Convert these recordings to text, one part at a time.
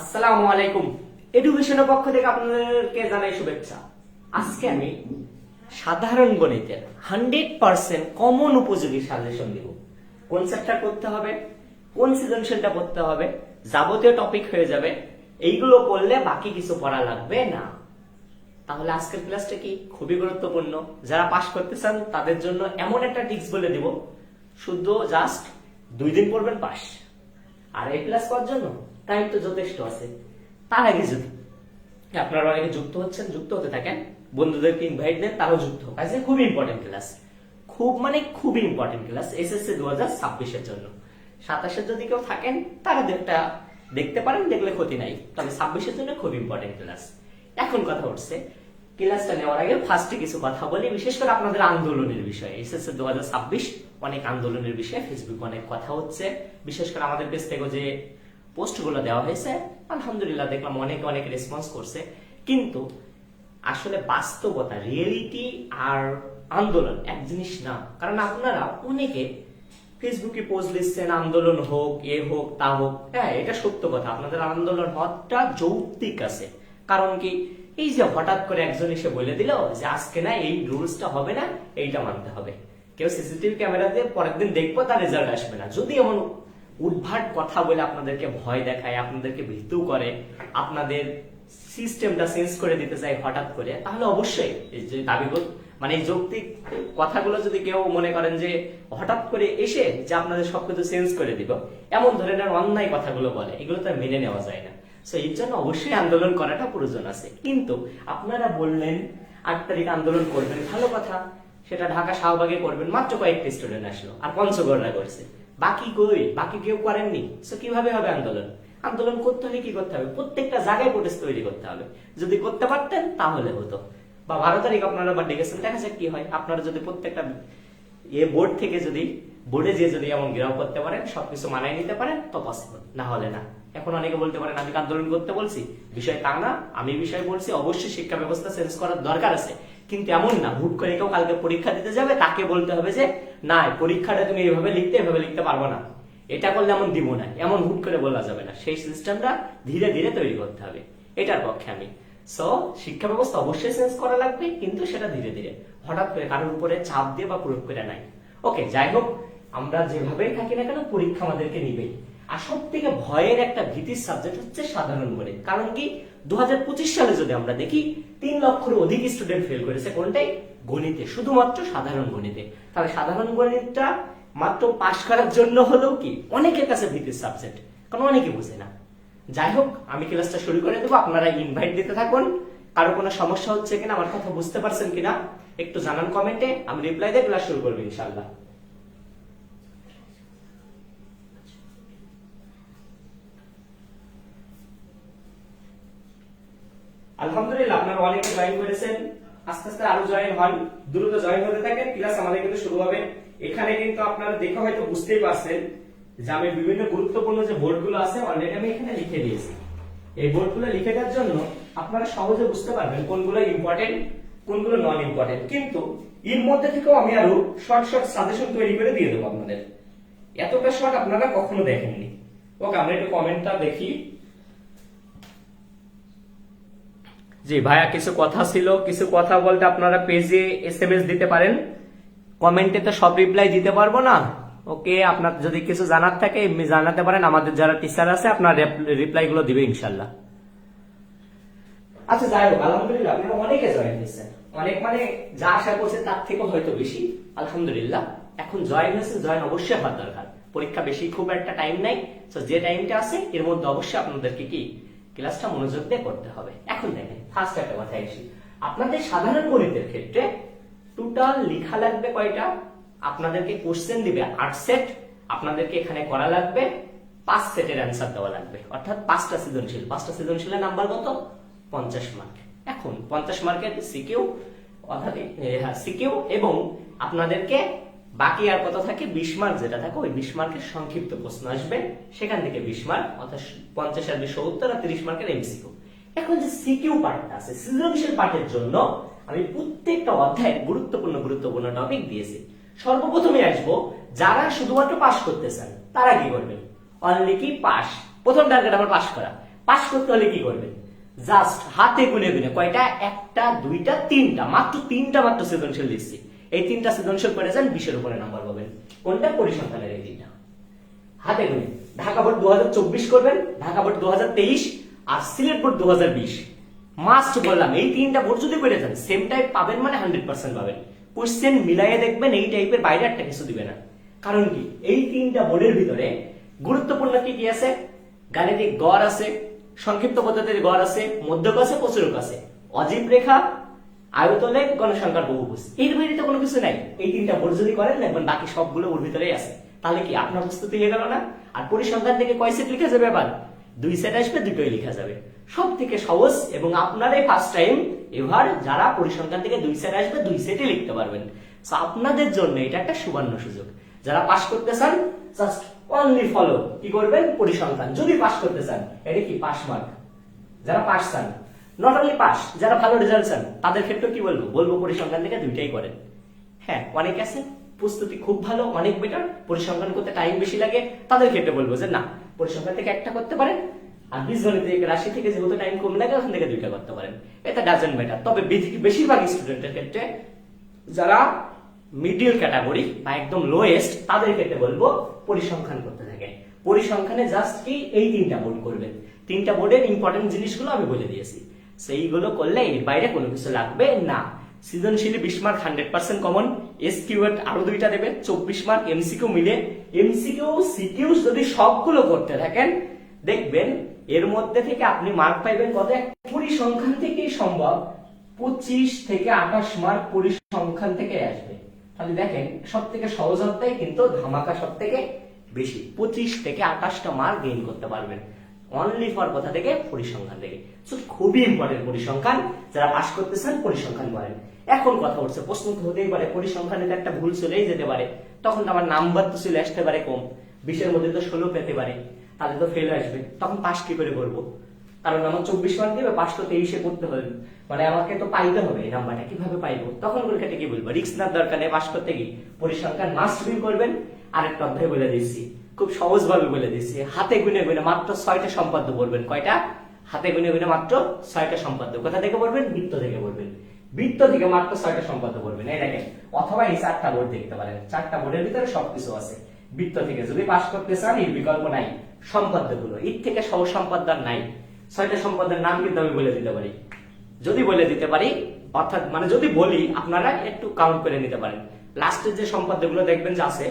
আসসালামু আলাইকুম। এডুকেশনের পক্ষ থেকে আপনাদেরকে জানাই শুভেচ্ছা। আজকে আমি সাধারণ গণিতের 100% কমন উপযোগী সাজেশন দিব। কোন চ্যাপ্টার করতে হবে, কোন সৃজনশীলটা করতে হবে, যাবতীয় টপিক হয়ে যাবে। এইগুলো পড়লে বাকি কিছু পড়া লাগবে না। তাহলে আজকের ক্লাসটা কি খুবই গুরুত্বপূর্ণ। যারা পাস করতে চান তাদের জন্য এমন একটা টিপস বলে দিব, শুদ্ধ জাস্ট 2 দিন পড়বেন পাস। আর এই ক্লাস করার জন্য টাইম তো যথেষ্ট আছে। তার আগে যদি আপনারা অনেকে যুক্ত হচ্ছেন, যুক্ত হতে থাকেন, বন্ধুদেরকে ইনভাইট দেন, তারাও যুক্ত হোক। আজকে খুব ইম্পর্টেন্ট ক্লাস, খুবই ইম্পর্টেন্ট ক্লাস এসএসসি 2026 জন্য। 27 যদি কেউ থাকেন তারা দেখতে পারেন, দেখলে ক্ষতি নাই, তবে 26 জন্য খুব ইম্পর্টেন্ট ক্লাস। এখন কথা উঠছে, ক্লাসটা নেওয়ার আগে ফার্স্টে কিছু কথা বলি, বিশেষ করে আপনাদের আন্দোলনের বিষয়ে। এসএসসি 2026 অনেক আন্দোলনের বিষয়ে ফেসবুকে অনেক কথা হচ্ছে, বিশেষ করে আমাদের পেজ থেকে যে পোস্টগুলো দেওয়া হয়েছে, আলহামদুলিল্লাহ দেখলাম অনেক রেসপন্স করছে। কিন্তু আসলে বাস্তবতা, রিয়েলিটি আর আন্দোলন এক জিনিস না। কারণ আপনারা অনেকে ফেসবুকে পোস্ট লিখছেন আন্দোলন হোক, এ হোক, তা হোক। হ্যাঁ, এটা সত্য কথা, আপনাদের আন্দোলন হওয়াটা যৌক্তিক আছে। কারণ কি, এই যে হঠাৎ করে একজন এসে বলে দিল যে আজকে না এই রুলসটা হবে না, এইটা মানতে হবে। কেউ সিসিটিভি ক্যামেরা দিয়ে পরের দিন দেখবো, তার রেজাল্ট আসবে না। যদি এমন উদ্ভাট কথা বলে আপনাদেরকে ভয় দেখায়, আপনাদেরকে ভীতু করে, আপনাদের সিস্টেমটা চেঞ্জ করে দিতে চায় হঠাৎ করে, তাহলে অবশ্যই এই যে দাবিগুলো, মানে এই যৌক্তিক কথাগুলো যদি কেউ মনে করেন যে হঠাৎ করে এসে যে আপনাদের সবকিছু চেঞ্জ করে দিব, এমন ধরনের অন্যায় কথাগুলো বলে, এগুলো তো মেনে নেওয়া যায় না। সো এর জন্য অবশ্যই আন্দোলন করাটা প্রয়োজন আছে। কিন্তু আপনারা বললেন 8 তারিখ আন্দোলন করবেন, ভালো কথা, সেটা ঢাকা শাহবাগে করবেন। মাত্র কয়েকটি স্টুডেন্ট আসলো, আর পঞ্চগড়রা করছে। বাকি কেউ করেননি। সো কিভাবে হবে আন্দোলন? আন্দোলন করতে হলে কি করতে হবে? প্রত্যেকটা জায়গায় প্রোটেস্ট তৈরি করতে হবে। যদি করতে পারতেন তাহলে হতো। বা 12 তারিখ আপনারা বার্থডে গেছেন, দেখা যাক কি হয়। আপনারা যদি প্রত্যেকটা বোর্ড থেকে যদি বোর্ডে যদি এমন ঘেরাও করতে পারেন, সবকিছু মানায় নিতে পারেন, তো পসিবল। না হলে না। এখন অনেকে বলতে পারেন আমি আন্দোলন করতে বলছি, বিষয় তা না। আমি বিষয় বলছি অবশ্যই শিক্ষা ব্যবস্থা চেঞ্জ করার দরকার আছে। কিন্তু এমন না হুট করে কেউ কালকে পরীক্ষা দিতে যাবে তাকে বলতে হবে যে না, পরীক্ষাটা তুমি এভাবে লিখতে পারবো না, এটা করলে এমন দিব না, এমন হুট করে বলা যাবে না। সেই সিস্টেমটা ধীরে ধীরে তৈরি করতে হবে, এটার পক্ষে আমি। সো শিক্ষা ব্যবস্থা অবশ্যই চেঞ্জ করা লাগবে, কিন্তু সেটা ধীরে ধীরে, হঠাৎ করে কারোর উপরে চাপ দিয়ে বা প্রয়োগ করে নাই। ওকে, যাই হোক, আমরা যেভাবেই থাকি না কেন পরীক্ষা আমাদেরকে নিবেই। আর সব থেকে ভয়ের একটা ভীতির সাবজেক্ট হচ্ছে সাধারণ গণিত। কারণ কি, 2025 সালে যদি আমরা দেখি 3 লক্ষের অধিক স্টুডেন্ট ফেল করেছে কোনটাই? গণিতে, শুধুমাত্র সাধারণ গণিতে। তাহলে সাধারণ গণিতটা মাত্র পাশ করার জন্য হলেও কি অনেকের কাছে ভীতির সাবজেক্ট, কারণ অনেকে বুঝে না। যাই হোক, আমি ক্লাসটা শুরু করে দেবো, আপনারা ইনভাইট দিতে থাকুন। কারো কোনো সমস্যা হচ্ছে কিনা, আমার কথা বুঝতে পারছেন কিনা একটু জানান কমেন্টে, আমি রিপ্লাই দিয়ে ক্লাস শুরু করবো ইনশাআল্লাহ। আলহামদুলিল্লাহ, আপনারা অনেকে জয়েন করেছেন। আস্তে আস্তে আরো জয়েন হন, দ্রুত জয়েন হতে থাকেন। ক্লাস আমাদের কিন্তু শুরু হবে। এখানে কিন্তু আপনারা দেখে হয়তো বুঝতেই পারছেন যে আমি বিভিন্ন গুরুত্বপূর্ণ যে বোর্ডগুলো আছে অলরেডি আমি এখানে লিখে দিয়েছি। এই বোর্ডগুলো লিখে দেওয়ার জন্য আপনারা সহজে বুঝতে পারবেন কোনগুলো ইম্পর্টেন্ট, কোনগুলো নন ইম্পর্টেন্ট। কিন্তু এর মধ্যে থেকেও আমি আরো শর্ট সাজেশন তৈরি করে দিয়ে দেবো আপনাদের। এতটা শর্ট আপনারা কখনো দেখেননি। ওকে, আমরা একটু কমেন্টটা দেখি। জি ভাইয়া, কিছু কথা ছিল, কিছু কথা বলতে আপনারা পেজে SMS দিতে পারেন, কমেন্টে তো সব রিপ্লাই দিতে পারবো না। ওকে, আপনার যদি কিছু জানার থাকে জানাতে পারেন, আমাদের যারা টিচার আছে আপনার রিপ্লাই গুলো দিবে ইনশাল্লাহ। আচ্ছা, যাই হোক, আলহামদুলিল্লাহ আপনারা অনেকে জয়েন হয়েছেন, অনেক মানে যা আশা করছে তার থেকে হয়তো বেশি। আলহামদুলিল্লাহ, এখন জয়েন হয়েছে, জয়েন অবশ্যই হওয়ার দরকার। পরীক্ষা বেশি খুব একটা টাইম নাই, তো যে টাইমটা আছে এর মধ্যে অবশ্যই আপনাদেরকে কি ক্লাসটা মনোযোগ দিয়ে করতে হবে। এখন দেখেন, ফার্স্ট একটা কথা আসি, আপনাদের সাধারণ গণিতের ক্ষেত্রে টোটাল লেখা লাগবে কয়টা? আপনাদেরকে কোশ্চেন দিবে 8 সেট, আপনাদেরকে এখানে করা লাগবে 5 সেটের অ্যান্সার দেওয়া লাগবে, অর্থাৎ 5টা সৃজনশীল। 5টা সৃজনশীলের নাম্বার কত? 50 মার্ক। এখন 50 মার্কের সিকিউ, অর্থাৎ সিকিউ, এবং আপনাদেরকে বাকি আর কত থাকে? 20 মার্ক যেটা থাকে, ওই 20 মার্কের সংক্ষিপ্ত প্রশ্ন আসবে, সেখান থেকে 20 মার্ক, অর্থাৎ 50 আর 20 70, আর 30 মার্কের MCQ। এখন যে সিকিউ পার্টটা আছে, সৃজনশীল পার্টের জন্য আমি প্রত্যেকটা অধ্যায়ে গুরুত্বপূর্ণ টপিক দিয়েছি। সর্বপ্রথমে আসবো যারা শুধুমাত্র পাস করতে চান, তারা কি করবেন? অনলি কি পাস, প্রথম টার্গেট আমার পাস করা। পাস করতে হলে কি করবেন? জাস্ট হাতে গুনে গুনে কয়টা, একটা দুইটা তিনটা, মাত্র তিনটা মাত্র সৃজনশীল দিচ্ছি, এই তিনটা সৃজনশীল করে যান 20-এর উপরে নাম্বার পাবেন। কোনটা? পরিসংখ্যানের এই তিনটা হাতে গুনে। ঢাকা বোর্ড 2024 করবেন, ঢাকা বোর্ড 2023 আর সিলেট বোর্ড 2020। মাস্ট বললাম, এই তিনটা বোর্ড যদি করে যান সেম টাইপ পাবেন, মানে 100% পাবেন। কোশ্চেন মিলাইয়ে দেখবেন এই টাইপের, বাইরে একটা কিছু দিবে না। কারণ কি, এই তিনটা বোর্ডের ভিতরে গুরুত্বপূর্ণ কি কি আছে? গাণিতিক গড় আছে, সংক্ষিপ্ত পদ্ধতির গড় আছে, মধ্যক আছে, প্রচুরক আছে, অজীব রেখা, আয়তলেখ, গণসংখ্যার বহুভুজ। এর বাইরে তো কোনো কিছু নাই। এই তিনটা বোর্ড যদি করেন দেখবেন বাকি সবগুলো ওর ভিতরেই আছে। তাহলে কি আপনার প্রস্তুতি হয়ে গেল না? আর পরিসংখ্যান থেকে কয় সেট লিখা যাবে? আবার 2 সেট আসবে, দুটোই লিখা যাবে। সব থেকে সহজ, এবং আপনারাই ফার্স্ট টাইম এবার যারা পরিসংখ্যান থেকে 2 সেট আসবে 2 সেটই লিখতে পারবেন। সো আপনাদের জন্য এটা একটা সুবর্ণ সুযোগ। যারা পাস করতে চান জাস্ট অনলি ফলো কি করবেন? পরিসংখ্যান। যদি পাস করতে চান এটা কি পাস মার্ক। যারা পাস চান, নট অনলি পাস, যারা ভালো রেজাল্ট চান তাদের ক্ষেত্রে কি বলবো পরিসংখ্যান থেকে দুইটাই করেন। হ্যাঁ, অনেক আছে প্রস্তুতি খুব ভালো, অনেক বেটার, পরিসংখ্যান করতে টাইম বেশি লাগে, তাদের ক্ষেত্রে বলবো যে না, পরিসংখ্যান থেকে একটা করতে পারেন, আর বীজগণিত থেকে, রাশি থেকে যেহেতু টাইম কম লাগে ওখান থেকে দুইটা করতে পারেন। এটা ডাজন্ট ম্যাটার। তবে বেশিরভাগ স্টুডেন্টের ক্ষেত্রে যারা মিডিল ক্যাটাগরি বা একদম লোয়েস্ট তাদের ক্ষেত্রে বলবো পরিসংখ্যান করতে থাকেন। পরিসংখ্যানে জাস্ট কি এই তিনটা বোর্ড করবেন। তিনটা বোর্ডের ইম্পর্টেন্ট জিনিসগুলো আমি বলে দিয়েছি, সেইগুলো করলে এর বাইরে কোনো কিছু লাগবে না। সৃজনশীল 20 মার্ক 100% কমন, এসকিউএট আরো দুইটা দেবে 24 মার্ক, এমসিকিউ মিলে। এমসিকিউ সিকিউ যদি সবগুলো করতে থাকেন দেখবেন এর মধ্যে থেকে আপনি মার্ক পাইবেন কত? পরিসংখ্যান থেকেই সম্ভব 25 থেকে 28 মার্ক পরিসংখ্যান থেকে আসবে। তাহলে দেখেন সব থেকে সহজ অধ্যায় কিন্তু ধামাকা সব থেকে বেশি, 25 থেকে 28টা মার্ক গেইন করতে পারবেন অনলি ফর কথা থেকে পরিসংখ্যান থেকে। সো খুবই ইম্পর্টেন্ট পরিসংখ্যান। যারা পাস করতে চান পরিসংখ্যান করেন। এখন কথা উঠছে, প্রশ্ন তো হতেই পারে পরিসংখ্যানে একটা ভুল চলেই যেতে পারে, তখন তো আমার নাম্বার তো চলে আসতে পারে কম, 20-এর মধ্যে তো 16 পেতে পারে, তাহলে তো ফেল আসবে। তখন পাস কি করে করবো? কারণ আমার 24 মার্ক দিবে, পাস তো 23-এ করতে হবে, মানে আমাকে তো পাইতে হবে এই নাম্বারটা। কিভাবে পাইবো? তখন পরীক্ষাটা কি বলবো? রিস্ক নেওয়ার দরকার নেই। পাস করতে কি পরিসংখ্যান মাস্ট বি করবেন। আরেকটা অধ্যায় বলে দিচ্ছি, খুব সহজ ভাবে বলে দিচ্ছি, হাতে গুনে গুনে মাত্র 6টা সম্পাদ্য পড়বেন। কয়টা? হাতে গুনে গুনে মাত্র 6টা সম্পাদ্য। কোথা থেকে পড়বেন? বৃত্ত থেকে পড়বেন। বৃত্ত থেকে মাত্র 6টা সম্পাদ্য পড়বেন। এই দেখেন, অথবা এই 4টা বোর্ড দেখতে পারেন, 4টা বোর্ডের ভিতরে সবকিছু আছে। বৃত্ত থেকে যদি পাস করতে চান এর বিকল্প নাই। সম্পাদ্যগুলো এর থেকে সহজ সম্পাদ্য নাই। 6টা সম্পাদ্যের নাম কিন্তু আমি বলে দিতে পারি, যদি বলে দিতে পারি, অর্থাৎ মানে যদি বলি আপনারা একটু কাউন্ট করে নিতে পারেন। লাস্টের যে সম্পাদ্যগুলো দেখবেন যে আছে,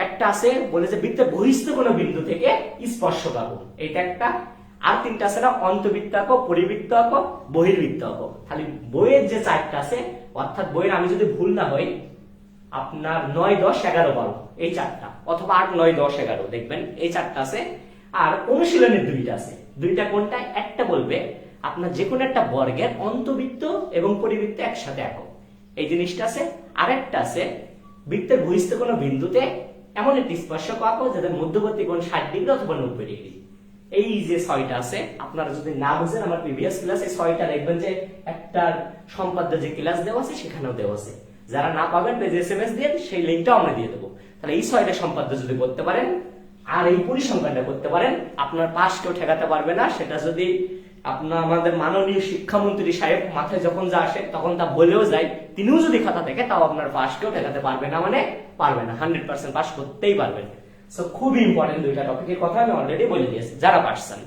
একটা আছে বলে যে বৃত্তের বহিস্থ কোনো বিন্দু থেকে স্পর্শক আঁকো, এটা একটা। আর 3টা আছে না, অন্তবৃত্ত আঁকো, পরিবৃত্ত আঁকো, বহির্বৃত্ত আঁকো। খালি বইয়ের যে 4টা আছে, অর্থাৎ বইয়ের আমি যদি ভুল না হই আপনার 9, 10, 11, 12 এই 4টা, অথবা 8, 9, 10, 11 দেখবেন এই 4টা আছে। আর অনুশীলনের 2টা আছে। 2টা কোনটা? একটা বলবে আপনার যে কোনো একটা বর্গের অন্তবৃত্ত এবং পরিবৃত্ত একসাথে আঁকো, এই জিনিসটা আছে। আরেকটা আছে বৃত্তের বহিস্থ কোনো বিন্দুতে এমন একটি স্পর্শক আঁকো যাদের মধ্যবর্তী কোণ 60 ডিগ্রি অথবা 90 ডিগ্রি। এই যে 6টা আছে, আপনারা যদি না বুঝেন আমার প্রিভিয়াস ক্লাসে 6টা দেখবেন যে একটা সম্পাদ্য যে ক্লাস দেওয়া আছে সেখানেও দেওয়া আছে। যারা না পাবেন পেজ এসএমএস দিয়ে সেই লিংকটাও আমরা দিয়ে দেবো। তাহলে এই 6টা সম্পাদ্য যদি করতে পারেন আর এই পরিসংখ্যানটা করতে পারেন, আপনার পাস কেউ ঠেকাতে পারবে না। সেটা যদি আপনার আমাদের মাননীয় শিক্ষামন্ত্রী সাহেব মাথায় যখন যা আসে তখন তা বলেও যায়, তিনিও যদি খাতা দেখে তাও আপনার পাস কেউ ঠেকাতে পারবে না, মানে পারবে না, 100% পাস করতেই পারবেন। সো খুবই ইম্পর্টেন্ট 2টা টপিকের কথা আমি অলরেডি বলে দিয়েছি। যারা পাস চান,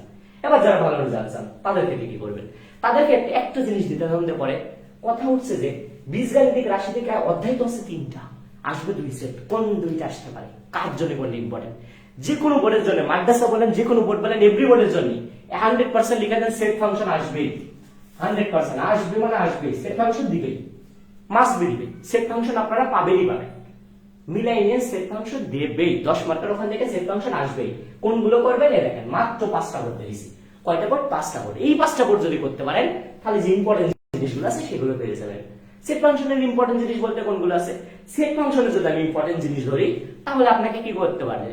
এবার যারা ভালো রেজাল্ট চান তাদের ক্ষেত্রে কি করবেন? তাদেরকে একটা জিনিস দিতে হবে পরে। কথা উঠছে যে বীজগাণিতিক রাশি থেকে অধ্যায় তো আছে 3টা, আসবে 2 সেট। কোন 2টা আসতে পারে? কার জন্য কোনটা ইম্পর্টেন্ট? যে কোনো বোর্ডের জন্য, মাদ্রাসা বলেন, যে কোনো বোর্ড বলেন, এভরি বোর্ডের জন্য 100% লিখে দেন সেট ফাংশন আসবে। 100% আসবে, মানে আসবে, সেট ফাংশন দিবেই, মাস্ট বি দিবে। সেট ফাংশন আপনারা পাবেনই পাবেন, মিলাই নিয়ে সেট ফাংশন দেবেই। 10 মার্কের ওখান থেকে সেট ফাংশন আসবেই। কোনগুলো করবেন? এই দেখেন মাত্র 5টা বোর্ড দিয়েছি। কয়টা বোর্ড? 5টা বোর্ড। এই 5টা বোর্ড যদি করতে পারেন তাহলে যে ইম্পর্টেন্ট জিনিসগুলো আছে সেগুলো পেয়ে যাবেন। সেট ফাংশনের ইম্পর্টেন্ট জিনিস বলতে কোনগুলো আছে? সেট ফাংশনে যদি আমি ইম্পর্টেন্ট জিনিস ধরি তাহলে আপনাকে কি করতে পারে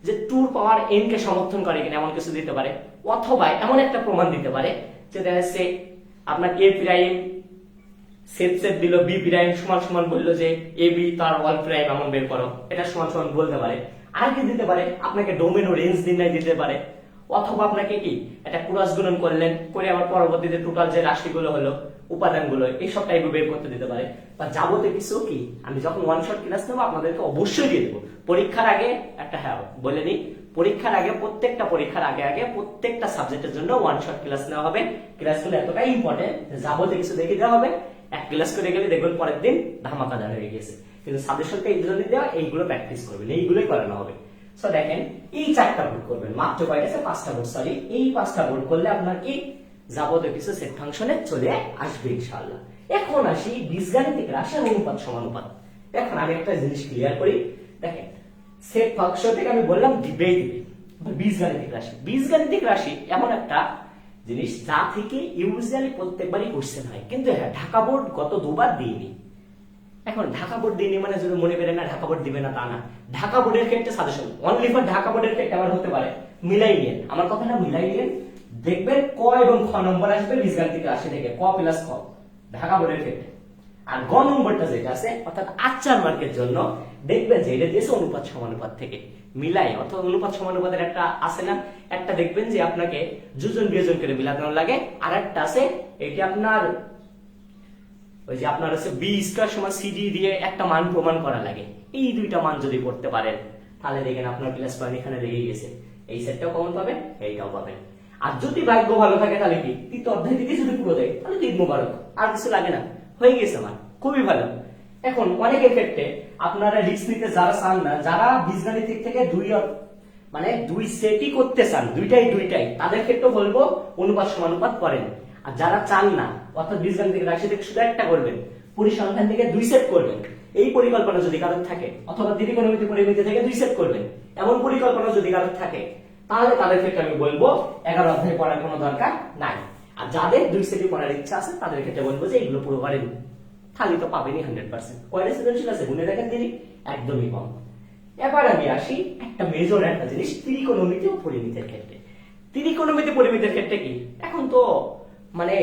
যে 2 পাওয়ার n কে সমর্থন করে কিনা এমন কিছু দিতে পারে, অথবা এমন একটা প্রমাণ দিতে পারে যে দেখা যাচ্ছে আপনার a প্রাইম সেট সেট দিল, b প্রাইম সমান সমান বললো যে ab তার অল প্রাইম এমন বের করো, এটা সমান সমান বলতে পারে। আর কি দিতে পারে? আপনাকে ডোমেন ও রেঞ্জ নির্ণয় দিতে পারে, অথবা আপনাকে কি একটা ক্রস গুণন করলেন, করে আবার পরবর্তীতে টোটাল যে রাশিগুলো হলো, উপাদানগুলো, এইসব টাইপে বের করতে দিতে পারে। বা যাবতীয় কিছু কি আমি যখন ওয়ান শট ক্লাস নেবো আপনাদেরকে অবশ্যই দিয়ে দেবো। পরীক্ষার আগে একটা, হ্যাঁ বলে দিই, পরীক্ষার আগে প্রত্যেকটা পরীক্ষার আগে আগে প্রত্যেকটা সাবজেক্টের জন্য ওয়ান শট ক্লাস নেওয়া হবে। ক্লাসগুলো এতটাই ইম্পর্টেন্ট, যাবতীয় কিছু দেখে দেওয়া হবে। এক ক্লাস করে গেলে দেখবেন পরের দিন ধামাকাদার হয়ে গেছে। কিন্তু সাজেশনটা এই জন্য দেওয়া, এইগুলো প্র্যাকটিস করবেন, এইগুলোই করানো হবে। সো দেখেন, এই 4টা বোর্ড করবেন, মাত্র কয়টা আছে? 5টা বোর্ড, সরি, এই 5টা বোর্ড করলে আপনার কি যাবতীয় কিছু সেট ফাংশনে চলে আসবে ইনশাআল্লাহ। এখন আসি বীজগাণিতিক রাশি আর অনুপাত সমানুপাত। এখন আমি একটা জিনিস ক্লিয়ার করি, দেখেন সেট ফাংশন থেকে আমি বললাম দিবেই দিবে। বীজগাণিতিক রাশি, বীজগাণিতিক রাশি এমন একটা জিনিস যা থেকে ইউজুয়ালি প্রত্যেকবারই কোশ্চেন হয়, কিন্তু হ্যাঁ ঢাকা বোর্ড গত 2বার দিইনি। এখন ঢাকা বোর্ড দিইনি মানে যদি মনে করেন না ঢাকা বোর্ড দিবে না, তা না। ঢাকা বোর্ডের ক্ষেত্রে সাজেশন অনলি ফর ঢাকা বোর্ডের ক্ষেত্রে আবার হতে পারে, মিলাই নিন আমার কথাটা, মিলাই নিন। দেখবেন ক এবং খ নম্বর আসবে বীজগাণিতিক রাশি থেকে, ক প্লাস খ ঢাকা বোর্ডের ক্ষেত্রে। আর গ নম্বরটা যেটা আছে অর্থাৎ 8 মার্কের জন্য দেখবেন যে এটা দিয়েছে অনুপাত সমানুপাত থেকে, মিলাই অর্থাৎ অনুপাত সমানুপাতের একটা আছে না, একটা দেখবেন যে আপনাকে যোজন বিয়োজন করে মিলানো লাগে, আর একটা আছে এটি আপনার ওই যে আপনার হচ্ছে বি স্কয়ার সমান সিডি দিয়ে একটা মান প্রমাণ করা লাগে। এই দুইটা মান যদি করতে পারেন তাহলে দেখেন আপনার প্লাস পয়েন্ট এখানে লেগে গেছে, এই সেটটাও কমন পাবেন, এইটাও পাবেন। আর যদি ভাগ্য ভালো থাকে তাহলে কি তৃতীয় অধ্যায় থেকে যদি পুরো দেয় তাহলে ঈদ মোবারক, আর কিছু লাগে না, হয়ে গেছে আমার খুবই ভালো। এখন অনেকের ক্ষেত্রে আপনারা রিস্ক নিতে যারা চান না, যারা বীজগাণিতিক থেকে দুই সেটই করতে চান, দুইটাই তাদের ক্ষেত্রে বলবো অনুপাত সমানুপাত করেন। আর যারা চান না অর্থাৎ বীজগাণিতিক রাশি থেকে শুধু একটা করবেন, পরিসংখ্যান থেকে 2 সেট করবেন, এই পরিকল্পনা যদি কারোর থাকে, অথবা ত্রিকোণমিতি পরিমিতি থেকে 2 সেট করবেন, এমন পরিকল্পনা যদি কারোর থাকে, তাহলে তাদের ক্ষেত্রে আমি বলবো 11 অধ্যায় পড়ার কোনো দরকার নাই। আর যাদের 2 সেটই পড়ার ইচ্ছা আছে তাদের ক্ষেত্রে বলবো যে এগুলো পুরো করেন, খালি তো পাবেনই 100%। কয়টা সৃজনশীল আছে গুনে দেখেন দিদি, একদমই কম। এবার আমি আসি একটা মেজর একটা জিনিস, ত্রিকোণমিতি ও পরিমিতির ক্ষেত্রে। ত্রিকোণমিতি পরিমিতির ক্ষেত্রে কি এখন তো মানে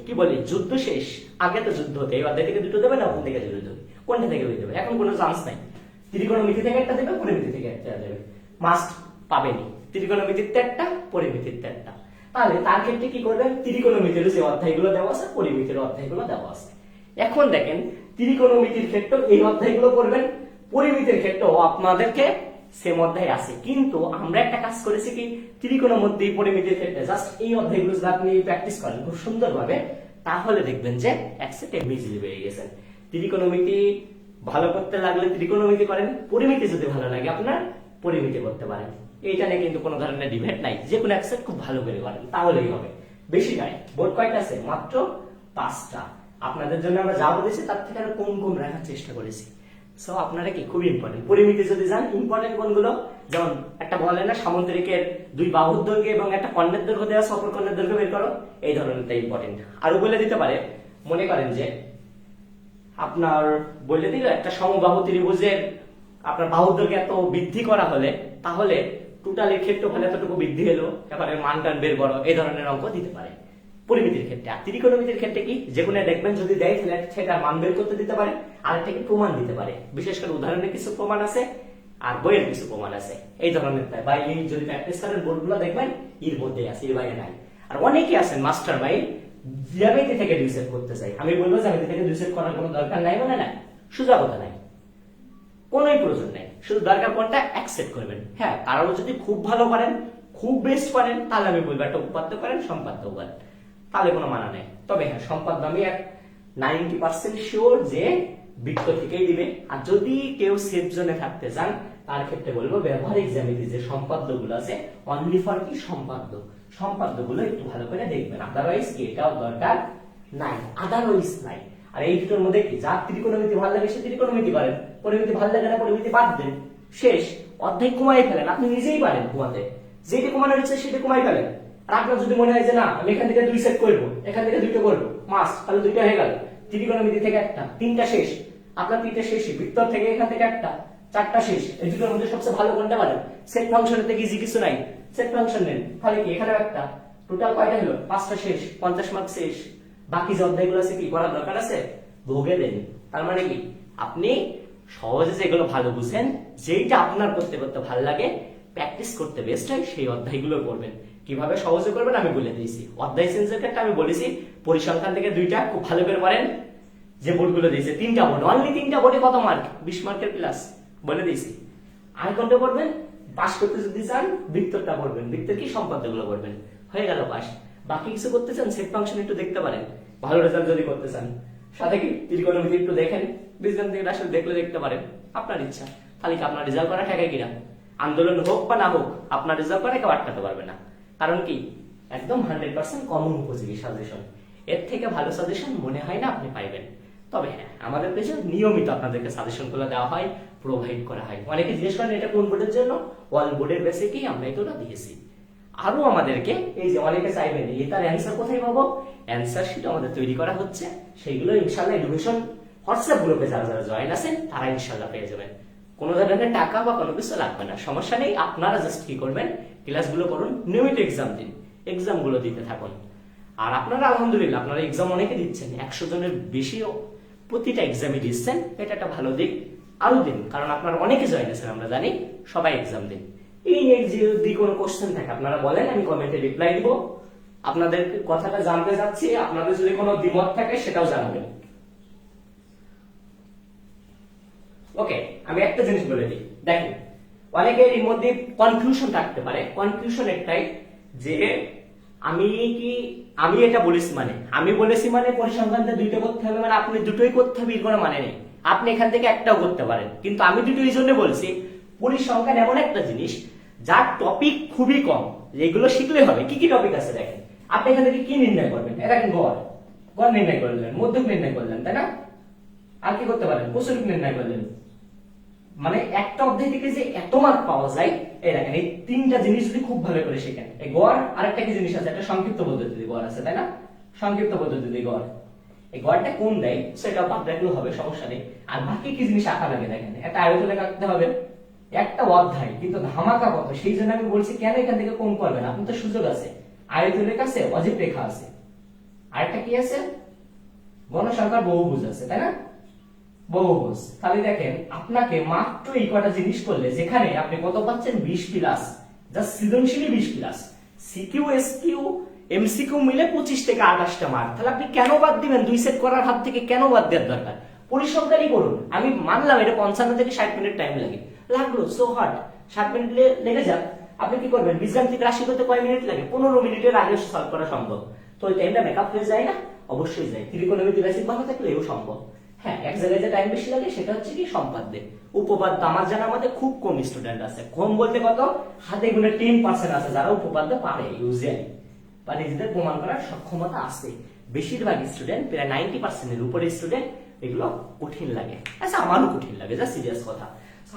কি বলি যুদ্ধ শেষ, আগে তো যুদ্ধ হতে, এই অধ্যায় থেকে দুটো দেবে না ওখান থেকে দুটো দেবে, কোনটা থেকে দেবে এখন কোনো চান্স নাই। ত্রিকোণমিতি থেকে একটা দেবে, পরিমিতি থেকে একটা দেবে, মাস্ট পাবেনি। ত্রিকোণমিতির একটা, পরিমিতির একটা। তাহলে তার ক্ষেত্রে কি করবেন, ত্রিকোণমিতির যে অধ্যায়গুলো দেওয়া আছে, পরিমিতির অধ্যায়গুলো দেওয়া আছে। এখন দেখেন ত্রিকোণমিতির ক্ষেত্রে এই অধ্যায়গুলো করবেন, পরিমিতির ক্ষেত্রেও আপনাদেরকে সেম অধ্যায় আছে, কিন্তু আমরা একটা কাজ করেছি কি ত্রিকোণমিতি পরিমিতির ক্ষেত্রে জাস্ট এই অধ্যায়গুলো যদি আপনি প্র্যাকটিস করেন খুব সুন্দরভাবে, তাহলে দেখবেন যে একসাথে ইজিলি পেয়ে গেছেন। ত্রিকোণমিতি ভালো করতে লাগলে ত্রিকোণমিতি করেন, পরিমিতি যদি ভালো লাগে আপনার পরিমিতি করতে পারেন। এইটা নিয়ে কিন্তু কোনো ধরনের ডিবেট নাই, যে কোনো এক সেট খুব ভালো করে করেন তাহলেই হবে, বেশি নয়। বোর্ড কয়টা আছে? মাত্র 5টা। আপনাদের জন্য আমরা যা বলেছি তার থেকে আরো কম রাখার চেষ্টা করেছি। সো আপনারা কি খুবই ইম্পর্টেন্ট, পরিমিতি যদি যান ইম্পর্টেন্ট কোনগুলো, যেমন একটা বলে না সামুদ্রিকের 2 বাহুর দৈর্ঘ্য এবং একটা কর্ণের দৈর্ঘ্য দেওয়া আছে, অপর কর্ণের দৈর্ঘ্য বের করো, এই ধরনেরটা ইম্পর্টেন্ট। আরো বলে দিতে পারে, মনে করেন যে আপনার বলে দিল একটা সমবাহু ত্রিভুজের আপনার বাহুর দৈর্ঘ্য এত বৃদ্ধি করা হলে তাহলে টোটালের ক্ষেত্রফল এতটুকু বৃদ্ধি হলো, এবারে মান টান বের করো, এই ধরনের অঙ্ক দিতে পারে পরিমিতির ক্ষেত্রে। আর ত্রিকোণমিতির ক্ষেত্রে কি যেগুলো দেখবেন যদি দেয় তাহলে সেটা মান বের করতে দিতে পারে, আরেকটাকে প্রমাণ দিতে পারে, বিশেষ করে উদাহরণের কিছু প্রমাণ আছে আর বইয়ের কিছু প্রমাণ আছে, এই ধরনের। বা এই যদি প্র্যাকটিস করেন বোর্ডগুলো দেখবেন এর মধ্যে আছে, এর বাইরে নাই। আর অনেকে আছেন মাস্টার মাইন্ড জ্যামিতি থেকে 2 সেট করতে চাই, আমি বলবো জ্যামিতি থেকে 2 সেট করার কোনো দরকার নাই, মানে না সোজা কথা নাই, কোনোই প্রয়োজন নেই, শুধু দরকার কোনটা এক সেট করবেন। হ্যাঁ কারণ যদি খুব ভালো পারেন, খুব বেস্ট পারেন, তাহলে আমি বলবো একটা উপাত্ত করেন, সম্পাদ্য করেন, তাহলে কোনো মানা নেই। তবে হ্যাঁ সম্পাদ্য আমি 90% শিওর যে বৃত্ত থেকেই দিবে। আর যদি কেউ সেফ জোনে থাকতে চান তার ক্ষেত্রে বলবো ব্যবহারিক জ্যামিতি যে সম্পাদ্য গুলো আছে, অনলি ফর কি সম্পাদ্য গুলো একটু ভালো করে দেখবেন, আদারওয়াইজ এটাও দরকার নাই, আদারওয়াইজ নাই। আর এই দুটোর মধ্যে কি যার ত্রিকোণমিতি ভালো লাগে সে ত্রিকোণমিতি করেন, পরিমিতি ভালো লাগে না পরিমিতি বাদ দেন, শেষ। অর্ধেক কমাই ফেলেন, আপনি নিজেই পারেন কমাতে, যেটি কমানোর ইচ্ছে সেটি কমাই ফেলেন। আর আপনার যদি মনে হয় যে না আমি এখান থেকে 2 সেট করবো, এখান থেকে 2টো করবো, মাস তাহলে 2টা হয়ে গেল, ত্রিকোণমিতি থেকে একটা, 3টা শেষ, আপনার 3টা শেষই, বৃত্ত থেকে এখান থেকে একটা, 4টা শেষ। এই দুটোর মধ্যে সবচেয়ে ভালো কোনটা পারেন? সেট ফাংশনের থেকে ইজি কিছু নাই, সেট ফাংশন নেন, তাহলে কি এখানে একটা, টোটাল কয়টা হলো? 5টা শেষ, 50 মার্ক শেষ। বাকি যে অধ্যায়গুলো আছে কি করার দরকার আছে? ভোগে দেন। তার মানে কি আপনি সহজে যেগুলো ভালো বুঝেন, যেইটা আপনার করতে ভালো লাগে প্র্যাকটিস করতে বেস্ট হয় সেই অধ্যায়গুলো করবেন। কিভাবে সহজে করবেন আমি বলে দিয়েছি। অধ্যায় চেঞ্জের ক্ষেত্রে আমি বলেছি পরিসংখ্যান থেকে 2টা খুব ভালো করে পড়েন। যে বোর্ডগুলো দিয়েছে 3টা বোর্ড, অনলি 3টা বোর্ডে কত মার্ক? 20 মার্কের প্লাস বলে দিয়েছি। আর কোনটা পড়বেন? পাস করতে যদি চান বৃত্তটা পড়বেন, বৃত্তের কি সম্পাদ্যগুলো পড়বেন, হয়ে গেল পাস। বাকি কিছু করতে চান সেট ফাংশন একটু দেখতে পারেন, ভালো রেজাল্ট যদি করতে চান। সাথে কি ত্রিকোণমিতি একটু দেখেন, বীজগণিত আসলে দেখলে দেখতে পারেন, আপনার ইচ্ছা। তাহলে কি আপনার রেজাল্ট করা ঠেকায় কিনা? আন্দোলন হোক বা না হোক আপনার রেজাল্ট করা কেউ আটকাতে পারবে না। কারণ কি একদম 100% কমন উপযোগী সাজেশন। এর থেকে ভালো সাজেশন মনে হয় না আপনি পাইবেন। তবে হ্যাঁ, আমাদের পেজে নিয়মিত আপনাদেরকে সাজেশন গুলো দেওয়া হয়, প্রোভাইড করা হয়। অনেকে জিজ্ঞেস করেন এটা কোন বোর্ডের জন্য? অল বোর্ডের বেসিকেই আমরা এগুলো দিয়েছি। আরো আমাদেরকে এই যে অনেকে চাইবেন এটার অ্যান্সার কোথায় পাবো, অ্যান্সার শিট আমাদের তৈরি করা হচ্ছে, সেইগুলো ইনশাআল্লাহ এডুকেশন হোয়াটসঅ্যাপ গ্রুপে যারা যারা জয়েন আছেন তারা ইনশাআল্লাহ পেয়ে যাবেন। কোনো ধরনের টাকা বা কোনো কিছু লাগবে না, সমস্যা নেই। আপনারা জাস্ট কি করবেন, ক্লাসগুলো করুন, নিয়মিত এক্সাম দিন, এক্সামগুলো দিতে থাকুন। আর আপনারা আলহামদুলিল্লাহ আপনারা এক্সাম অনেকে দিচ্ছেন, 100 জনের বেশিও প্রতিটা এক্সামে দিচ্ছেন, এটা একটা ভালো দিক। আরো দিন, কারণ আপনারা অনেকে জয়েন আছেন আমরা জানি, সবাই এক্সাম দিন। এই নিয়ে যদি কোনো কোশ্চেন থাকে আপনারা বলেন, আমি কমেন্টে রিপ্লাই দিব। আপনাদের কথাটা জানতে চাচ্ছি, আপনাদের যদি কোনো দ্বিমত থাকে সেটাও জানাবেন। ওকে, আমি একটা জিনিস বলে দিই, দেখেন অনেকের এর মধ্যে কনফিউশন থাকতে পারে। কনফিউশন একটাই যে আমি এটা বলেছি মানে, আমি বলেছি মানে পরিসংখ্যানটা 2টা করতে হবে মানে আপনি দুটোই করতে হবে এর কোনো মানে নেই। আপনি এখান থেকে একটাও করতে পারেন, কিন্তু আমি দুটো এই জন্য বলছি, পরিসংখ্যান এমন একটা জিনিস যার টপিক খুবই কম, যেগুলো শিখলে হবে। কি কি টপিক আছে দেখেন, আপনি এখান থেকে কি নির্ণয় করবেন? দেখেন গড় নির্ণয় করলেন, মধ্যক নির্ণয় করলেন, তাই না? আর কি করতে পারেন? প্রচুর নির্ণয় করলেন। মানে একটা অধ্যায় থেকে যে এত মার্ক পাওয়া যায়, এই দেখেন এই 3টা জিনিস যদি খুব ভালো করে শেখেন। এই গড়, আরেকটা কি জিনিস আছে, একটা সংক্ষিপ্ত পদ্ধতিতে গড় আছে, তাই না? সংক্ষিপ্ত পদ্ধতিতে গড়, এই গড়টা কোন দেয় সেটা বাদ রাখলেও হবে, সমস্যা নেই। আর বাকি কি জিনিস আঁকা লাগে দেখেন, একটা আয়তলেখা আঁকতে হবে, একটা অধ্যায় কিন্তু ধামাকা কত, সেই জন্য আমি বলছি কেন এখান থেকে কম করবেন, আপনার তো সুযোগ আছে। আয়তলেখা আছে, অজীব রেখা আছে, আরেকটা কি আছে, গণসংখ্যার বহুভুজ আছে, তাই না? বহুভুজ। তাহলে দেখেন আপনাকে মাত্র এই কটা জিনিস করলে, যেখানে আপনি কত পাচ্ছেন 20 প্লাস, জাস্ট সৃজনশীলই 20 প্লাস, সিকিউ এসকিউ এমসিকিউ মিলে 25 থেকে 28টা মার্ক। তাহলে আপনি কেন বাদ দিবেন? 2 সেট করার হাত থেকে কেন বাদ দেওয়ার দরকার? পরিসংখ্যানই করুন। আমি মানলাম এটা 55 থেকে 60 মিনিট টাইম লাগে, লাগলো সো হার্ড, 60 মিনিট লেগে যাক। আপনি কি করবেন? বীজগাণিতিক রাশি করতে কয় মিনিট লাগে? 15 মিনিটের আগে সলভ করা সম্ভব। তো ওই টাইমটা মেকআপ হয়ে যায় না? অবশ্যই যায়। ত্রিকোণমিতি রাশি ভালো থাকলে এও সম্ভব। হ্যাঁ, এক জায়গায় যে টাইম বেশি লাগে সেটা হচ্ছে কি সম্পাদ্যে। উপপাদ্য আমার জানার মধ্যে খুব কম স্টুডেন্ট আছে, কম বলতে কত, হাতে গুনে 10% আছে যারা উপপাদ্য পারে ইউজুয়ালি, বা নিজেদের প্রমাণ করার সক্ষমতা আছে। বেশিরভাগ স্টুডেন্ট, প্রায় 90% এর উপরে স্টুডেন্ট এগুলো কঠিন লাগে। আচ্ছা, আমারও কঠিন লাগে, যা সিরিয়াস কথা।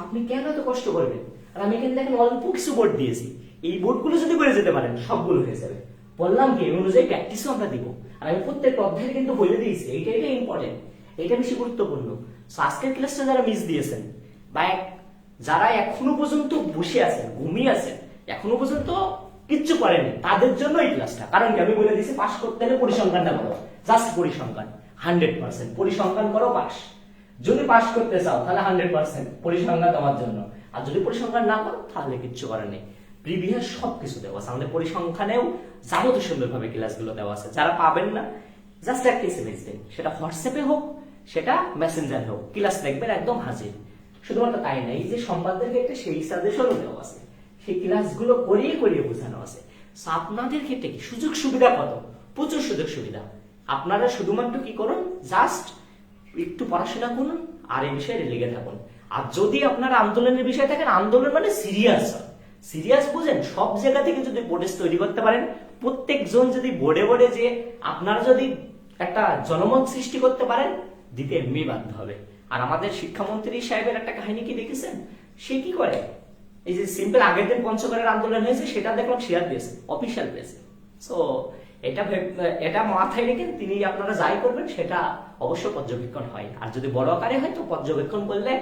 আপনি কেন এত কষ্ট করবেন? আর আমি এখানে দেখেন অল্প কিছু বোর্ড দিয়েছি, এই বোর্ডগুলো যদি করে যেতে পারেন সবগুলো হয়ে যাবে। বললাম কি, এই অনুযায়ী প্র্যাকটিসও আমরা দিব। আর আমি প্রত্যেকটা অধ্যায়ে কিন্তু বলে দিয়েছি এইটা ইম্পর্টেন্ট, এটা বেশি গুরুত্বপূর্ণ। আজকের ক্লাসটা যারা মিস দিয়েছেন বা যারা এখনো পর্যন্ত বসে আছেন, ঘুমিয়ে আছেন, এখনো পর্যন্ত কিচ্ছু করেনি, তাদের জন্য এই ক্লাসটা। কারণ কি, আমি বলে দিয়েছি পাস করতে হলে পরিসংখ্যানটা করো, জাস্ট পরিসংখ্যান 100%, পরিসংখ্যান করো পাস। যদি পাস করতে চাও তাহলে 100% পরিসংখ্যান তোমার জন্য, আর যদি পরিসংখ্যান না করো তাহলে কিচ্ছু করার নেই। প্রিভিয়াস সবকিছু দেওয়া আছে আমাদের পরিসংখ্যানেও, যাবতীয় সুন্দরভাবে ক্লাসগুলো দেওয়া আছে। যারা পাবেন না জাস্ট একটা এসএমএস দিন, সেটা হোয়াটসঅ্যাপে হোক সেটা মেসেঞ্জার হোক, ক্লাস দেখবেন একদম হাজির। শুধুমাত্র তাই না, এই যে সম্পাদকের ক্ষেত্রে সেই সাজেশনও দেওয়া আছে, সেই ক্লাসগুলো করিয়ে করিয়ে বোঝানো আছে। আপনাদের ক্ষেত্রে কি সুযোগ সুবিধা কত, প্রচুর সুযোগ সুবিধা। আপনারা শুধুমাত্র কি করুন, জাস্ট একটু পড়াশোনা করুন আর এই বিষয়ে লেগে থাকুন। আর যদি আপনারা আন্দোলনের বিষয়ে থাকেন, আন্দোলন মানে সিরিয়াস, সিরিয়াস বুঝেন, সব জায়গা থেকে যদি প্রোটেস্ট তৈরি করতে পারেন, প্রত্যেকজন যদি বোর্ডে বোর্ডে যে আপনারা যদি একটা জনমত সৃষ্টি করতে পারেন, দিতে এমনি বাধ্য হবে। আর আমাদের শিক্ষামন্ত্রী সাহেবের একটা কাহিনী কি দেখেছেন? সে কি করে, এই যে সিম্পল আগের দিন পঞ্চগড়ের আন্দোলন হয়েছে সেটা দেখলাম শেয়ার দিয়েছে অফিসিয়াল পেজে। সো এটা মাথায় রেখে তিনি আপনারা যাই করবেন সেটা অবশ্য পর্যবেক্ষণ হয়। আর যদি বড় আকারে হয় তো পর্যবেক্ষণ করলে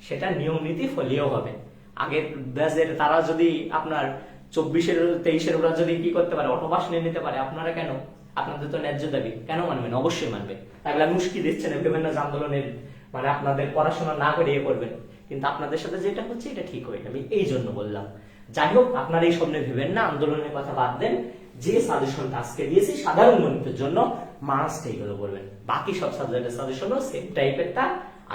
সেটা নিয়ম নীতি ফলিয়েও হবে। আগের ব্যাচের তারা যদি আপনার 24-23 ওরা যদি কি করতে পারে, অটোপাস নিয়ে নিতে পারে, আপনারা কেন? আপনাদের তো ন্যায্য দাবি, কেন মানবেন? অবশ্যই মানবে। তাহলে মুশকিল দিচ্ছেন বিভিন্ন আন্দোলনের, মানে আপনাদের পড়াশোনা না করে করবেন, কিন্তু আপনাদের সাথে যেটা হচ্ছে এটা ঠিক হয়, আমি এই জন্য বললাম। যাই হোক, আপনারা এই সামনে ভেবেন না, আন্দোলনের কথা বাদ দেন। যে সাজেশনটা আজকে দিয়েছি সাধারণ গণিতের জন্য মাস্ট এইগুলো করবেন। বাকি সব সাবজেক্টের সাজেশনও সেম টাইপেরটা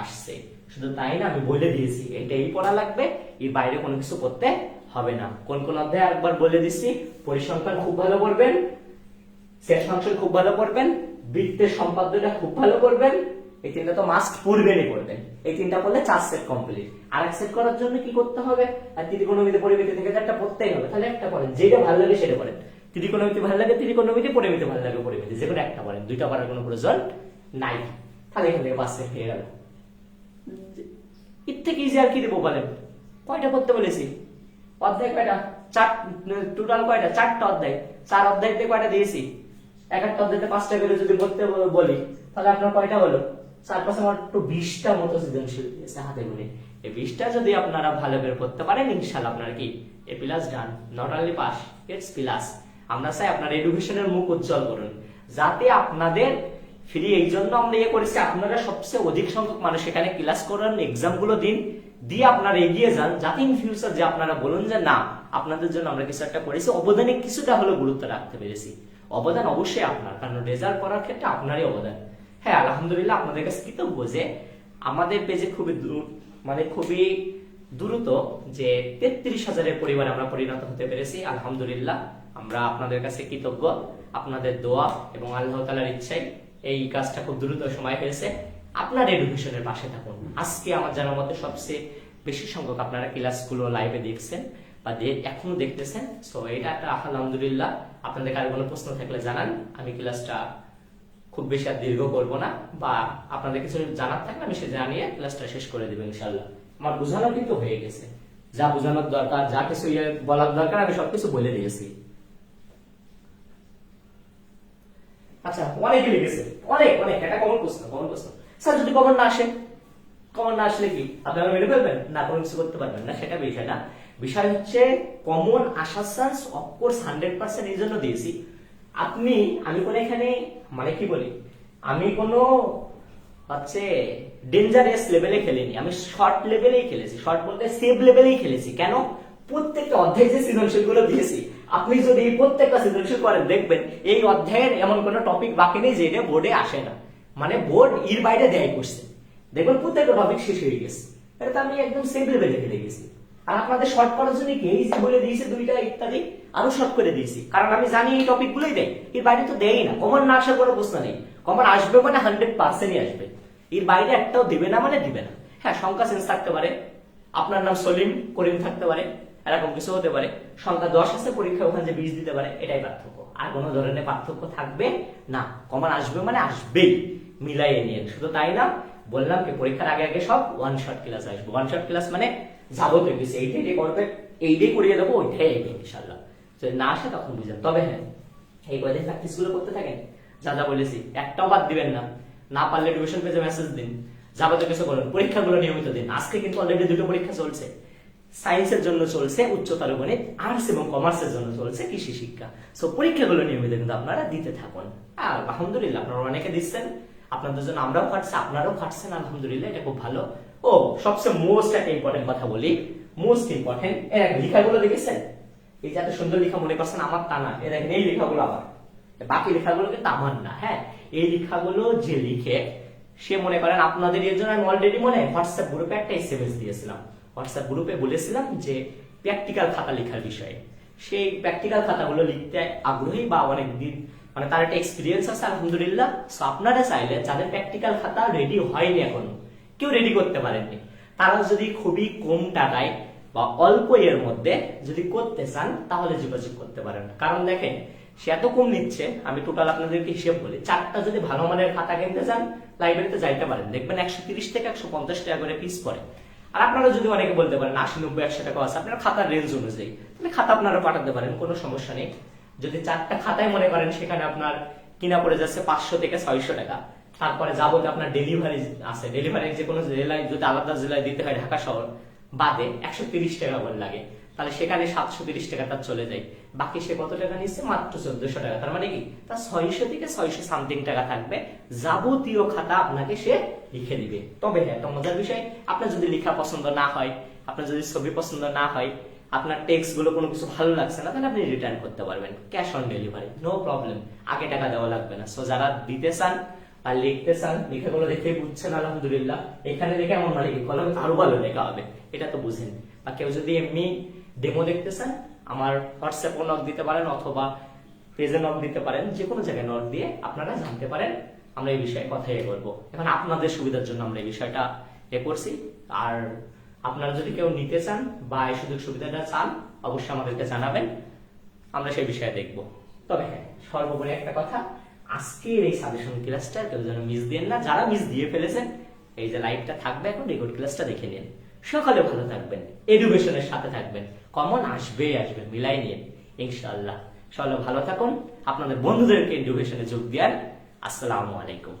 আসছে। শুধু তাই না, আমি বলে দিয়েছি এটাই পড়া লাগবে, এর বাইরে কোনো কিছু করতে হবে না। কোন কোন অধ্যায় আরেকবার বলে দিচ্ছি। পরিসংখ্যান খুব ভালো করবেন, সেট ফাংশন খুব ভালো করবেন, বৃত্তের সম্পাদ্যটা খুব ভালো করবেন। এই তিনটা তো মাস্ট পড়বেনই পড়বেন। এই তিনটা পড়লে 4 সেট কমপ্লিট। আর এক সেট করার জন্য কি করতে হবে? আর ত্রিকোণমিতি পরিমিতি থেকে একটা পড়তেই হবে। তাহলে একটা পড়েন, যেটা ভালো লাগে সেটা পড়েন। ত্রিকোণমিতি ভালো লাগে ত্রিকোণমিতি, পরিমিতি ভালো লাগে পরিমিতি, যে কোনো একটা পড়েন, দুইটা পড়ার কোনো প্রয়োজন নাই। তাহলে এখান থেকে 5 সেট হয়ে গেল। এর থেকে ইজি আর কি দেবো বলেন? কয়টা পড়তে বলেছি? অধ্যায় কয়টা? 4, টোটাল কয়টা? 4টা অধ্যায়। 4 অধ্যায়তে কয়টা দিয়েছি? এক একটা অধ্যায়তে 5টা করে যদি পড়তে বলি, তাহলে আপনার কয়টা হলো? 4 5 আমার তো 20টা মতো সৃজনশীল দিয়েছে হাতে গুনে। এই 20টা যদি আপনারা ভালো করে পড়তে পারেন, ইনশাআল্লাহ আপনার কি A plus done, not only pass, it's plus. আমরা চাই আপনার এডুকেশনের মুখ উজ্জ্বল করুন, যাতে আপনাদের ফ্রি। এই জন্য আমরা করেছি, আপনারা সবচেয়ে অধিক সংখ্যক মানুষ এখানে ক্লাস করেন, এক্সাম গুলো দিন, দিয়ে আপনারা এগিয়ে যান, যাতে ইন ফিউচার যে আপনারা বলুন যে না, আপনাদের জন্য আমরা কিছু একটা করেছি, অবদানে কিছুটা হলেও গুরুত্ব রাখতে পেরেছি। অবদান অবশ্যই আপনার, কারণ রেজাল্ট করার ক্ষেত্রে আপনারই অবদান। হ্যাঁ, আলহামদুলিল্লাহ আপনাদের কাছে কৃতজ্ঞ যে আমাদের পেজে খুবই দ্রুত যে 33,000-এর পরিবারে আমরা পরিণত হতে পেরেছি। আলহামদুলিল্লাহ আমরা আপনাদের কাছে কৃতজ্ঞ। আপনাদের দোয়া এবং আল্লাহ তাআলার ইচ্ছায় এই কাজটা খুব দ্রুত সময় হয়েছে। আপনার এডুকেশনের পাশে থাকুন। আজকে আমার জানার মতে সবচেয়ে বেশি সংখ্যক আপনারা ক্লাসগুলো লাইভে দেখছেন বা এখনো দেখতেছেন। সো এটা একটা আলহামদুলিল্লাহ। আপনাদের কারো কোনো প্রশ্ন থাকলে জানান, আমি ক্লাসটা খুব বেশি আর দীর্ঘ করব না, বা আপনাদের কিছু জানার থাকলে আমি সে জানিয়ে ক্লাসটা শেষ করে দেবো ইনশাআল্লাহ। আমার বোঝানো কিন্তু হয়ে গেছে, যা বোঝানোর দরকার, যা কিছু বলার দরকার আমি সবকিছু বলে দিয়েছি। আচ্ছা, অনেকে লিখেছে, অনেক এটা কমন প্রশ্ন। স্যার যদি কমন না আসলে কি আপনারা মেনে ফেলবেন না, কোনো কিছু করতে পারবেন না? সেটা বিষয় না। বিষয় হচ্ছে কমন আসার চান্স অফকোর্স 100% এই জন্য দিয়েছি। আমি কোনো এখানে কি বলি, আমি কোনো ডেঞ্জারাস লেভেলে খেলিনি, আমি শর্ট লেভেলেই খেলেছি। শর্ট বলতে সেভ লেভেলেই খেলেছি। কেন? প্রত্যেকটা অধ্যায় যে সৃজনশীল গুলো দিয়েছি, আপনি যদি এই প্রত্যেকটা সৃজনশীল করেন, দেখবেন এই অধ্যায়ের এমন কোনো টপিক বাকি নেই যেটা বোর্ডে আসে না। বোর্ড এর বাইরে দেয় করছে, দেখবেন প্রত্যেকটা টপিক শেষ হয়ে গেছে। এটা তো আমি একদম সেভ লেভেলে খেলে গেছি। আর আপনাদের শর্ট করার জন্য কি এই যে বলে দিয়েছে দুইটা ইত্যাদি আরো শর্ট করে দিয়েছি, কারণ আমি জানি এই টপিক গুলোই দেয়, এর বাইরে তো দেয়ই না। কমন না আসার কোনো প্রশ্ন নেই, কমন আসবে 100%ই আসবে, এর বাইরে একটাও দিবে না দিবে না। হ্যাঁ, সংখ্যা চেঞ্জ থাকতে পারে, আপনার নাম সলিম করিম থাকতে পারে, এরকম কিছু হতে পারে। সংখ্যা 10 আছে, পরীক্ষা ওখানে যে 20 দিতে পারে, এটাই পার্থক্য, আর কোনো ধরনের পার্থক্য থাকবে না। কমন আসবে আসবেই, মিলাইয়ে নিয়ে। শুধু তাই না, বললাম কি পরীক্ষার আগে সব ওয়ান শট ক্লাস আসবে। ওয়ান শট ক্লাস যাবতীয় কিছু এইটাই করবে, এইটাই করিয়ে দেবো, ওইটাই ইনশাআল্লাহ। যদি না আসে তখন বুঝেন। তবে হ্যাঁ, এই কয়দিন প্র্যাকটিস গুলো করতে থাকেন, যা বলেছি একটাও বাদ দিবেন না পারলে এডুকেশন পেজে মেসেজ দিন, যাবতীয় কিছু করুন, পরীক্ষাগুলো নিয়মিত দিন। আজকে কিন্তু অলরেডি 2টো পরীক্ষা চলছে। সায়েন্সের জন্য চলছে উচ্চতর গণিত, আর্টস এবং কমার্সের জন্য চলছে কৃষি শিক্ষা। সো পরীক্ষাগুলো নিয়মিত কিন্তু আপনারা দিতে থাকুন। আর আলহামদুলিল্লাহ আপনারা অনেকে দিচ্ছেন, আপনাদের জন্য আমরাও খাটছি, আপনারাও খাটছেন, আলহামদুলিল্লাহ, এটা খুব ভালো। ও সবচেয়ে মোস্ট একটা ইম্পর্টেন্ট কথা বলি, মোস্ট ইম্পর্টেন্ট, এর লেখাগুলো দেখেছেন? এই যে এত সুন্দর লেখা মনে করছেন আমার, তা না। এ দেখেন, এই লেখাগুলো আমার, বাকি লেখাগুলো কিন্তু আমার না। হ্যাঁ, এই লেখাগুলো যে লিখে সে মনে করেন আপনাদের এর জন্য আমি অলরেডি হোয়াটসঅ্যাপ গ্রুপে একটা এসএমএস দিয়েছিলাম। হোয়াটসঅ্যাপ গ্রুপে বলেছিলাম যে প্র্যাকটিক্যাল খাতা লেখার বিষয়ে। সেই প্র্যাকটিক্যাল খাতাগুলো লিখতে আগ্রহী বা অনেকদিন তার একটা এক্সপিরিয়েন্স আছে, আলহামদুলিল্লাহ। সো আপনারা চাইলে যাদের প্র্যাকটিক্যাল খাতা রেডি হয়নি, এখনো কেউ রেডি করতে পারেননি, তারা যদি খুবই কম টাকায় বা অল্প এর মধ্যে যদি করতে চান, তাহলে যোগাযোগ করতে পারেন। কারণ দেখেন, সে এত কম নিচ্ছে, আমি টোটাল আপনাদেরকে হিসেব বলি, 4টা যদি ভালো মানের খাতা কিনতে চান, লাইব্রেরিতে যাইতে পারেন, দেখবেন 130 থেকে 150 টাকা করে পিস পড়ে। আর আপনারা যদি অনেকে বলতে পারেন 80, 90, 100 টাকা আছে আপনার খাতার রেঞ্জ অনুযায়ী, তাহলে খাতা আপনারা পাঠাতে পারেন, কোনো সমস্যা নেই। যদি 4টা খাতায় মনে করেন সেখানে আপনার কিনা পড়ে যাচ্ছে 500 থেকে 600 টাকা, তারপরে যাবতীয় আপনার ডেলিভারি আছে, ডেলিভারি যে কোনো জেলায় যদি আলাদা জেলায় দিতে হয়, ঢাকা শহর বাদে 130 টাকা করে লাগে, তাহলে সেখানে 730 টাকা তার চলে যায়। বাকি সে কত টাকা নিচ্ছে? মাত্র 1400 টাকা। তার মানে কি, তার 600 থেকে 600 সামথিং টাকা থাকবে, যাবতীয় খাতা আপনাকে সে লিখে দিবে। তবে হ্যাঁ, একটা মজার বিষয়, আপনার যদি লেখা পছন্দ না হয়, আপনার যদি ছবি পছন্দ না হয়, আপনার টেক্সট গুলো কোনো কিছু ভালো লাগছে না, তাহলে আপনি রিটার্ন করতে পারবেন cash on delivery, no problem. আগে টাকা দেওয়া লাগবে না। সো যারা দিতে চান আর লিখতে চান, লেখাগুলো দেখে বুঝছেন আলহামদুলিল্লাহ, এখানে দেখে এমন মানে কলমে আরো ভালো লেখা হবে, এটা তো বুঝেন। বা কেউ যদি এমনি ডেমো দেখতে চান, আমার হোয়াটসঅ্যাপে নক দিতে পারেন অথবা পেজে নক দিতে পারেন, যে কোনো জায়গায় নক দিয়ে আপনারা জানতে পারেন, আমরা এই বিষয়ে কথা বলবো। এখন আপনাদের সুবিধার জন্য আমরা এই বিষয়টা করছি। আর আপনারা যদি কেউ নিতে চান বা এই সুযোগ সুবিধাটা চান, অবশ্যই আমাদেরকে জানাবেন, আমরা সেই বিষয়ে দেখব। তবে হ্যাঁ, সর্বোপরি একটা কথা, আজকের এই সাজেশন ক্লাসটা কেউ যেন মিস দিয়েন না। যারা মিস দিয়ে ফেলেছেন, এই যে লাইভটা থাকবে এখন, রেকর্ড ক্লাসটা দেখে নিন। সকালে ভালো থাকবেন, এডুকেশনের সাথে থাকবেন, কমন আসবে, মিলাই নিন ইনশাআল্লাহ। সকালে ভালো থাকুন, আপনাদের বন্ধুদেরকে এডুকেশনে যোগ দেন। আসসালামু আলাইকুম।